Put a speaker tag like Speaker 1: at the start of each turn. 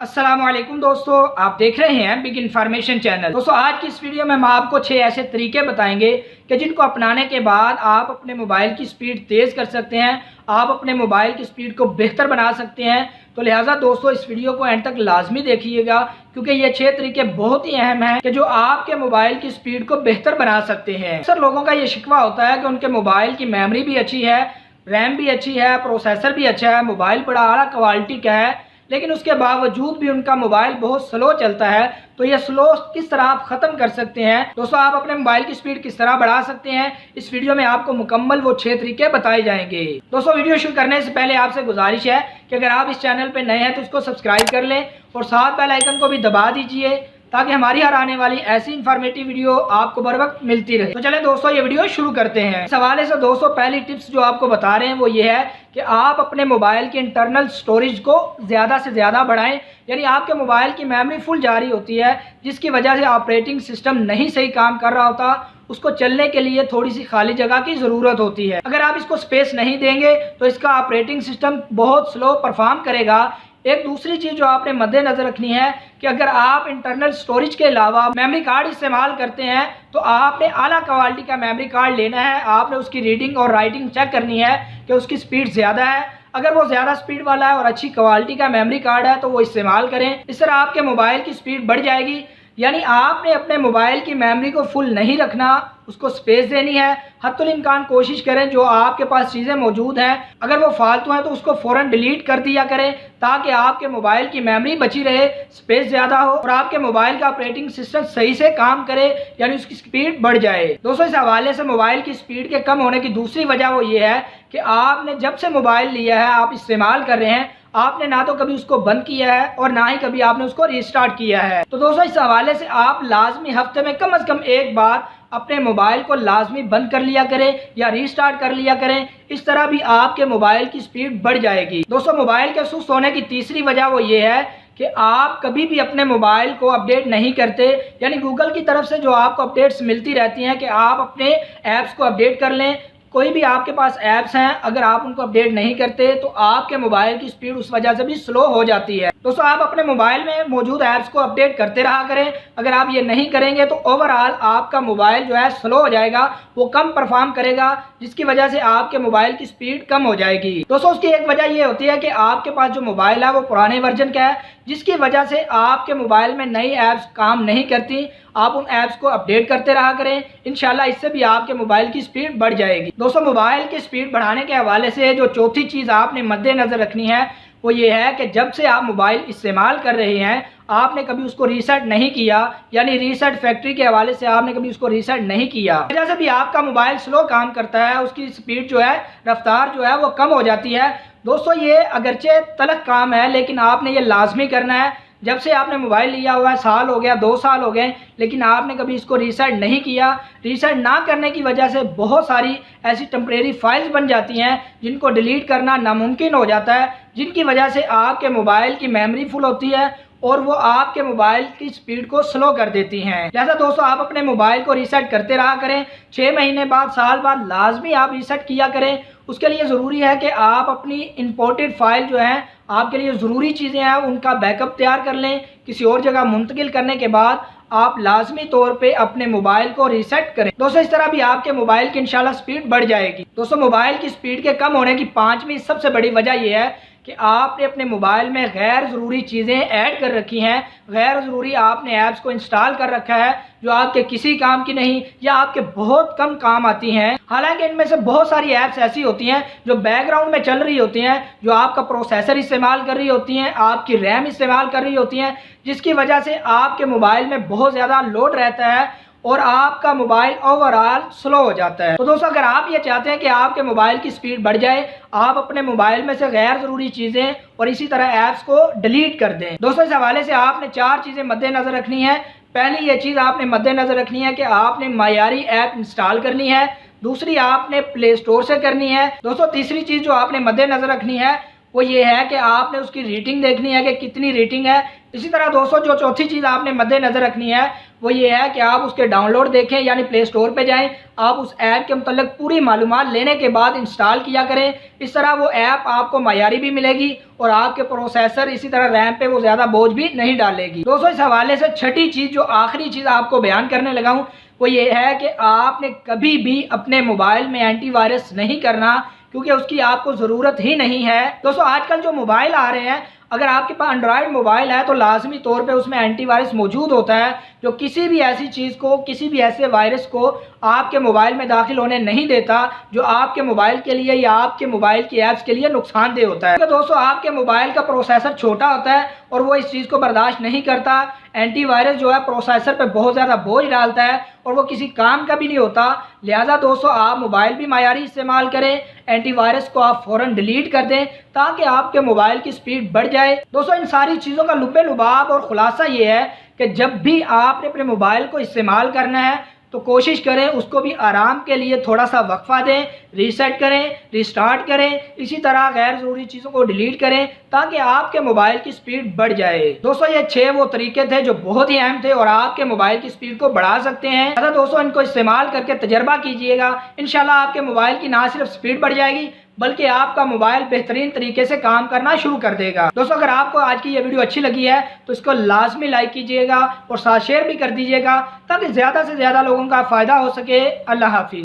Speaker 1: अस्सलामुअलैकुम दोस्तों, आप देख रहे हैं बिग इन्फॉर्मेशन चैनल। दोस्तों आज की इस वीडियो में हम आपको 6 ऐसे तरीके बताएंगे कि जिनको अपनाने के बाद आप अपने मोबाइल की स्पीड तेज़ कर सकते हैं, आप अपने मोबाइल की स्पीड को बेहतर बना सकते हैं। तो लिहाजा दोस्तों इस वीडियो को एंड तक लाजमी देखिएगा, क्योंकि ये 6 तरीके बहुत ही अहम हैं कि जो आपके मोबाइल की स्पीड को बेहतर बना सकते हैं। अक्सर लोगों का ये शिकवा होता है कि उनके मोबाइल की मेमोरी भी अच्छी है, रैम भी अच्छी है, प्रोसेसर भी अच्छा है, मोबाइल बड़ा आला क्वालिटी का है, लेकिन उसके बावजूद भी उनका मोबाइल बहुत स्लो चलता है। तो ये स्लो किस तरह आप ख़त्म कर सकते हैं दोस्तों, आप अपने मोबाइल की स्पीड किस तरह बढ़ा सकते हैं, इस वीडियो में आपको मुकम्मल वो 6 तरीके बताए जाएंगे। दोस्तों वीडियो शुरू करने से पहले आपसे गुजारिश है कि अगर आप इस चैनल पर नए हैं तो इसको सब्सक्राइब कर लें और साथ बेल आइकन को भी दबा दीजिए ताकि हमारी हर आने वाली ऐसी इन्फॉर्मेटिव वीडियो आपको बर वक्त मिलती रहे। तो चलें दोस्तों ये वीडियो शुरू करते हैं। इस हवाले से दोस्तों पहली टिप्स जो आपको बता रहे हैं वो ये है कि आप अपने मोबाइल के इंटरनल स्टोरेज को ज़्यादा से ज़्यादा बढ़ाएं। यानी आपके मोबाइल की मेमोरी फुल जा रही होती है, जिसकी वजह से ऑपरेटिंग सिस्टम नहीं सही काम कर रहा होता, उसको चलने के लिए थोड़ी सी खाली जगह की ज़रूरत होती है। अगर आप इसको स्पेस नहीं देंगे तो इसका ऑपरेटिंग सिस्टम बहुत स्लो परफॉर्म करेगा। एक दूसरी चीज़ जो आपने मद्देनज़र रखनी है कि अगर आप इंटरनल स्टोरेज के अलावा मेमोरी कार्ड इस्तेमाल करते हैं तो आपने आला क्वालिटी का मेमोरी कार्ड लेना है। आपने उसकी रीडिंग और राइटिंग चेक करनी है कि उसकी स्पीड ज़्यादा है। अगर वो ज़्यादा स्पीड वाला है और अच्छी क्वालिटी का मेमोरी कार्ड है तो वो इस्तेमाल करें। इस तरह आपके मोबाइल की स्पीड बढ़ जाएगी। यानी आपने अपने मोबाइल की मेमोरी को फुल नहीं रखना, उसको स्पेस देनी है। हत्तुल इम्कान कोशिश करें जो आपके पास चीज़ें मौजूद हैं अगर वो फालतू हैं तो उसको फ़ौरन डिलीट कर दिया करें, ताकि आपके मोबाइल की मेमोरी बची रहे, स्पेस ज़्यादा हो और आपके मोबाइल का ऑपरेटिंग सिस्टम सही से काम करे, यानी उसकी स्पीड बढ़ जाए। दोस्तों इस हवाले से मोबाइल की स्पीड के कम होने की दूसरी वजह वो ये है कि आपने जब से मोबाइल लिया है, आप इस्तेमाल कर रहे हैं, आपने ना तो कभी उसको बंद किया है और ना ही कभी आपने उसको रीस्टार्ट किया है। तो दोस्तों इस हवाले से आप लाजमी हफ्ते में कम से कम एक बार अपने मोबाइल को लाजमी बंद कर लिया करें या रीस्टार्ट कर लिया करें। इस तरह भी आपके मोबाइल की स्पीड बढ़ जाएगी। दोस्तों मोबाइल के सुस्त होने की तीसरी वजह वो ये है कि आप कभी भी अपने मोबाइल को अपडेट नहीं करते। यानी गूगल की तरफ से जो आपको अपडेट्स मिलती रहती हैं कि आप अपने ऐप्स को अपडेट कर लें। कोई भी आपके पास ऐप्स हैं, अगर आप उनको अपडेट नहीं करते तो आपके मोबाइल की स्पीड उस वजह से भी स्लो हो जाती है। दोस्तों आप अपने मोबाइल में मौजूद ऐप्स को अपडेट करते रहा करें। अगर आप ये नहीं करेंगे तो ओवरऑल आपका मोबाइल जो है स्लो हो जाएगा, वो कम परफॉर्म करेगा, जिसकी वजह से आपके मोबाइल की स्पीड कम हो जाएगी। दोस्तों उसकी एक वजह ये होती है कि आपके पास जो मोबाइल है वो पुराने वर्जन का है, जिसकी वजह से आपके मोबाइल में नई ऐप्स काम नहीं करती। आप उन ऐप्स को अपडेट करते रहा करें, इंशाल्लाह इससे भी आपके मोबाइल की स्पीड बढ़ जाएगी। दोस्तों मोबाइल की स्पीड बढ़ाने के हवाले से जो चौथी चीज़ आपने मद्देनज़र रखनी है वो ये है कि जब से आप मोबाइल इस्तेमाल कर रहे हैं आपने कभी उसको रीसेट नहीं किया, यानी रीसेट फैक्ट्री के हवाले से आपने कभी उसको रीसेट नहीं किया, वजह से भी आपका मोबाइल स्लो काम करता है, उसकी स्पीड जो है, रफ्तार जो है वो कम हो जाती है। दोस्तों ये अगरचे तलख काम है, लेकिन आपने ये लाजमी करना है। जब से आपने मोबाइल लिया हुआ है, साल हो गया, 2 साल हो गए, लेकिन आपने कभी इसको रीसेट नहीं किया। रीसेट ना करने की वजह से बहुत सारी ऐसी टेम्परेरी फाइल्स बन जाती हैं जिनको डिलीट करना नामुमकिन हो जाता है, जिनकी वजह से आपके मोबाइल की मेमोरी फुल होती है और वो आपके मोबाइल की स्पीड को स्लो कर देती हैं। जैसा दोस्तों आप अपने मोबाइल को रीसेट करते रहा करें, 6 महीने बाद, साल बाद लाजमी आप रीसेट किया करें। उसके लिए ज़रूरी है कि आप अपनी इंपोर्टेड फाइल जो है, आपके लिए ज़रूरी चीज़ें हैं, उनका बैकअप तैयार कर लें। किसी और जगह मुंतकिल करने के बाद आप लाजमी तौर पे अपने मोबाइल को रीसेट करें। दोस्तों इस तरह भी आपके मोबाइल की इंशाल्लाह स्पीड बढ़ जाएगी। दोस्तों मोबाइल की स्पीड के कम होने की 5वीं सबसे बड़ी वजह यह है कि आपने अपने मोबाइल में गैर ज़रूरी चीज़ें ऐड कर रखी हैं। गैर ज़रूरी आपने ऐप्स को इंस्टॉल कर रखा है जो आपके किसी काम की नहीं या आपके बहुत कम काम आती हैं। हालांकि इनमें से बहुत सारी ऐप्स ऐसी होती हैं जो बैकग्राउंड में चल रही होती हैं, जो आपका प्रोसेसर इस्तेमाल कर रही होती हैं, आपकी रैम इस्तेमाल कर रही होती हैं, जिसकी वजह से आपके मोबाइल में बहुत ज़्यादा लोड रहता है और आपका मोबाइल ओवरऑल स्लो हो जाता है। तो दोस्तों अगर आप ये चाहते हैं कि आपके मोबाइल की स्पीड बढ़ जाए, आप अपने मोबाइल में से गैर ज़रूरी चीज़ें और इसी तरह ऐप्स को डिलीट कर दें। दोस्तों इस हवाले से आपने 4 चीज़ें मद्देनज़र रखनी है। पहली ये चीज़ आपने मद्देनज़र रखनी है कि आपने मायारी ऐप इंस्टॉल करनी है। दूसरी आपने प्ले स्टोर से करनी है। दोस्तों तीसरी चीज़ जो आपने मद्देनज़र रखनी है वो ये है कि आपने उसकी रेटिंग देखनी है कि कितनी रेटिंग है। इसी तरह दोस्तों जो चौथी चीज़ आपने मद्देनज़र रखनी है वो ये है कि आप उसके डाउनलोड देखें, यानी प्ले स्टोर पे जाएं, आप उस ऐप के मतलब पूरी मालूमात लेने के बाद इंस्टॉल किया करें। इस तरह वो ऐप आपको मयारी भी मिलेगी और आपके प्रोसेसर इसी तरह रैम पे वो ज़्यादा बोझ भी नहीं डालेगी। दोस्तों इस हवाले से छठी चीज़, जो आखिरी चीज़ आपको बयान करने लगा हूँ, वो ये है कि आपने कभी भी अपने मोबाइल में एंटीवायरस नहीं करना, क्योंकि उसकी आपको ज़रूरत ही नहीं है। दोस्तों आजकल जो मोबाइल आ रहे हैं, अगर आपके पास एंड्रॉयड मोबाइल है तो लाजमी तौर पे उसमें एंटीवायरस मौजूद होता है, जो किसी भी ऐसी चीज़ को, किसी भी ऐसे वायरस को आपके मोबाइल में दाखिल होने नहीं देता जो आपके मोबाइल के लिए या आपके मोबाइल की ऐप्स के लिए नुकसानदेह होता है। तो दोस्तों आपके मोबाइल का प्रोसेसर छोटा होता है और वो इस चीज़ को बर्दाश्त नहीं करता। एंटीवायरस जो है प्रोसेसर पे बहुत ज़्यादा बोझ डालता है और वो किसी काम का भी नहीं होता। लिहाजा दोस्तों आप मोबाइल भी मायारी इस्तेमाल करें, एंटीवायरस को आप फ़ौरन डिलीट कर दें ताकि आपके मोबाइल की स्पीड बढ़ जाए। दोस्तों इन सारी चीज़ों का लुब्बे लुबाब और ख़ुलासा ये है कि जब भी आपने अपने मोबाइल को इस्तेमाल करना है तो कोशिश करें उसको भी आराम के लिए थोड़ा सा वक्फा दें, रीसेट करें, रिस्टार्ट करें, इसी तरह गैर ज़रूरी चीज़ों को डिलीट करें ताकि आपके मोबाइल की स्पीड बढ़ जाए। दोस्तों ये 6 वो तरीके थे जो बहुत ही अहम थे और आपके मोबाइल की स्पीड को बढ़ा सकते हैं। ऐसा दोस्तों इनको इस्तेमाल करके तजर्बा कीजिएगा, इंशाल्लाह आपके मोबाइल की ना सिर्फ स्पीड बढ़ जाएगी बल्कि आपका मोबाइल बेहतरीन तरीके से काम करना शुरू कर देगा। दोस्तों अगर आपको आज की ये वीडियो अच्छी लगी है तो इसको लाजमी लाइक कीजिएगा और साथ शेयर भी कर दीजिएगा ताकि ज़्यादा से ज़्यादा लोगों का फ़ायदा हो सके। अल्लाह हाफिज़।